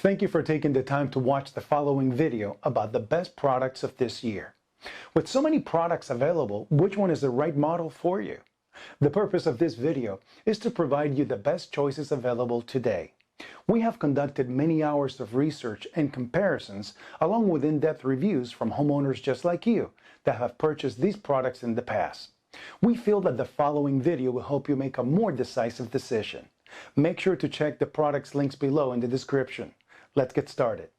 Thank you for taking the time to watch the following video about the best products of this year. With so many products available, which one is the right model for you? The purpose of this video is to provide you the best choices available today. We have conducted many hours of research and comparisons along with in-depth reviews from homeowners just like you that have purchased these products in the past. We feel that the following video will help you make a more decisive decision. Make sure to check the products links below in the description. Let's get started.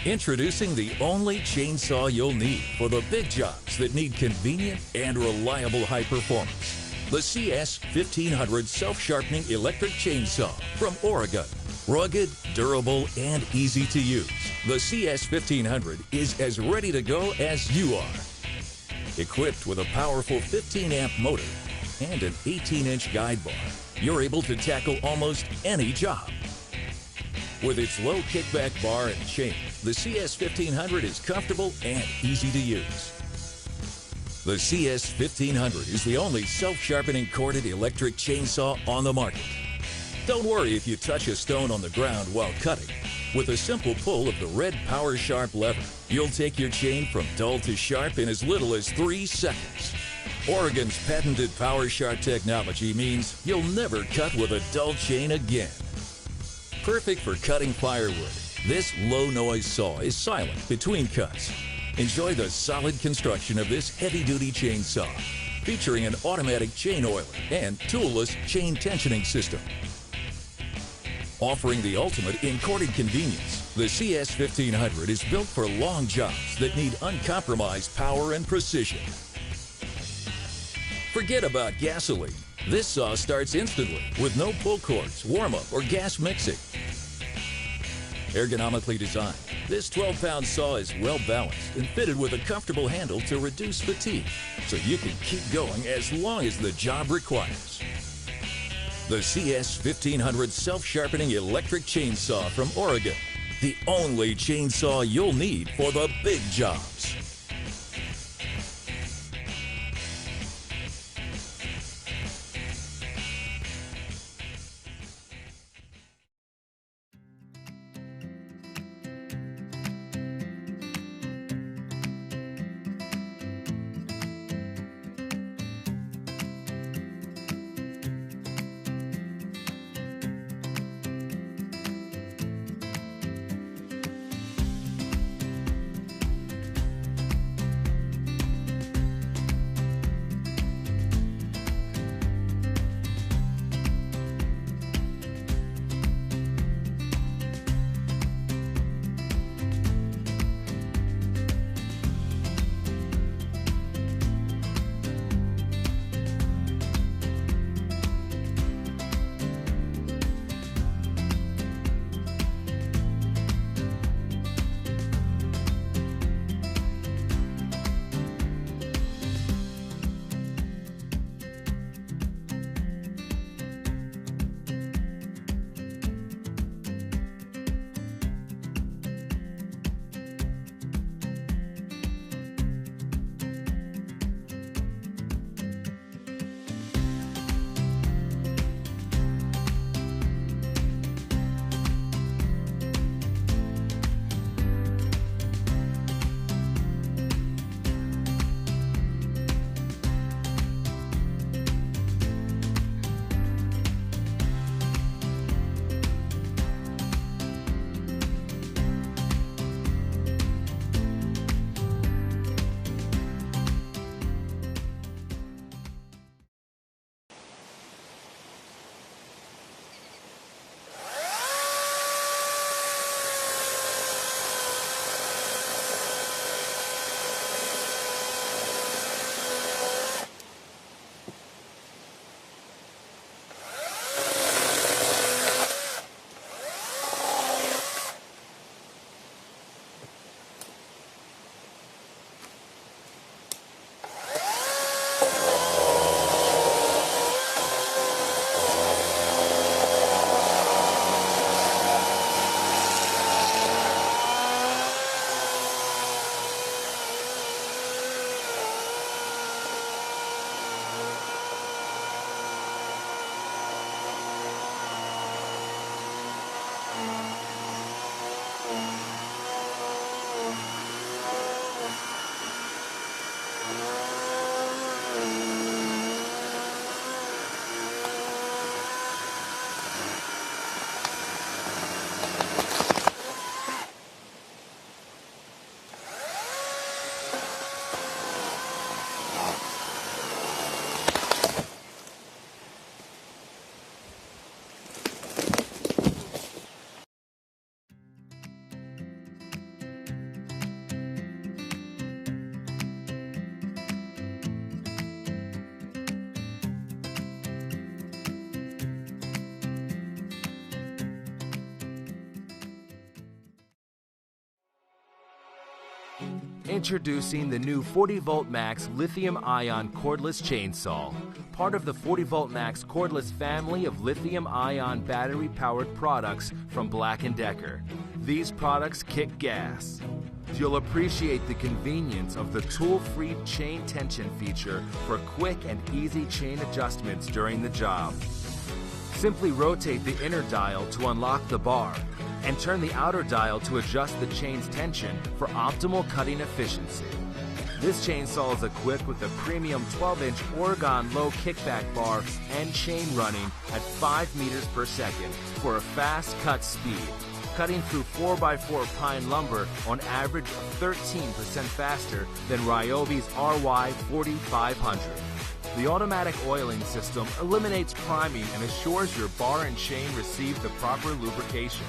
Introducing the only chainsaw you'll need for the big jobs that need convenient and reliable high performance. The CS1500 Self-Sharpening Electric Chainsaw from Oregon. Rugged, durable, and easy to use, the CS1500 is as ready to go as you are. Equipped with a powerful 15-amp motor and an 18-inch guide bar, you're able to tackle almost any job. With its low kickback bar and chain, the CS1500 is comfortable and easy to use. The CS1500 is the only self-sharpening corded electric chainsaw on the market. Don't worry if you touch a stone on the ground while cutting. With a simple pull of the red Power Sharp lever, you'll take your chain from dull to sharp in as little as 3 seconds. Oregon's patented Power Sharp technology means you'll never cut with a dull chain again. Perfect for cutting firewood, this low-noise saw is silent between cuts. Enjoy the solid construction of this heavy-duty chainsaw, featuring an automatic chain oiler and toolless chain tensioning system. Offering the ultimate in corded convenience, the CS1500 is built for long jobs that need uncompromised power and precision. Forget about gasoline. This saw starts instantly with no pull cords, warm-up, or gas mixing. Ergonomically designed, this 12-pound saw is well-balanced and fitted with a comfortable handle to reduce fatigue, so you can keep going as long as the job requires. The CS1500 Self-Sharpening Electric Chainsaw from Oregon, the only chainsaw you'll need for the big jobs. Introducing the new 40V Max lithium-ion cordless chainsaw, part of the 40V Max cordless family of lithium-ion battery-powered products from BLACK+DECKER. These products kick gas. You'll appreciate the convenience of the tool-free chain tension feature for quick and easy chain adjustments during the job. Simply rotate the inner dial to unlock the bar and turn the outer dial to adjust the chain's tension for optimal cutting efficiency. This chainsaw is equipped with a premium 12-inch Oregon low kickback bar and chain running at 5 meters per second for a fast cut speed, cutting through 4x4 pine lumber on average 13% faster than Ryobi's RY4500. The automatic oiling system eliminates priming and assures your bar and chain receive the proper lubrication.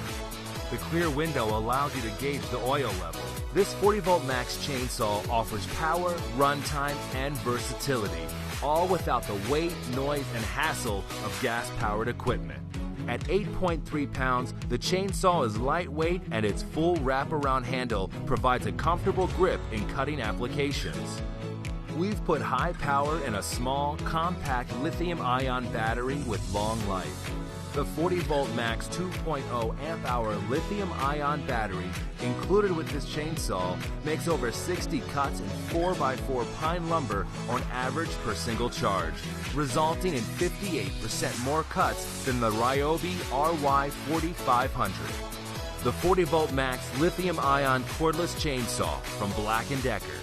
The clear window allows you to gauge the oil level. This 40V Max chainsaw offers power, runtime, and versatility, all without the weight, noise, and hassle of gas-powered equipment. At 8.3 pounds, the chainsaw is lightweight and its full wraparound handle provides a comfortable grip in cutting applications. We've put high power in a small, compact lithium-ion battery with long life. The 40V Max 2.0 amp-hour lithium-ion battery included with this chainsaw makes over 60 cuts in 4x4 pine lumber on average per single charge, resulting in 58% more cuts than the Ryobi RY4500. The 40V Max lithium-ion cordless chainsaw from BLACK+DECKER.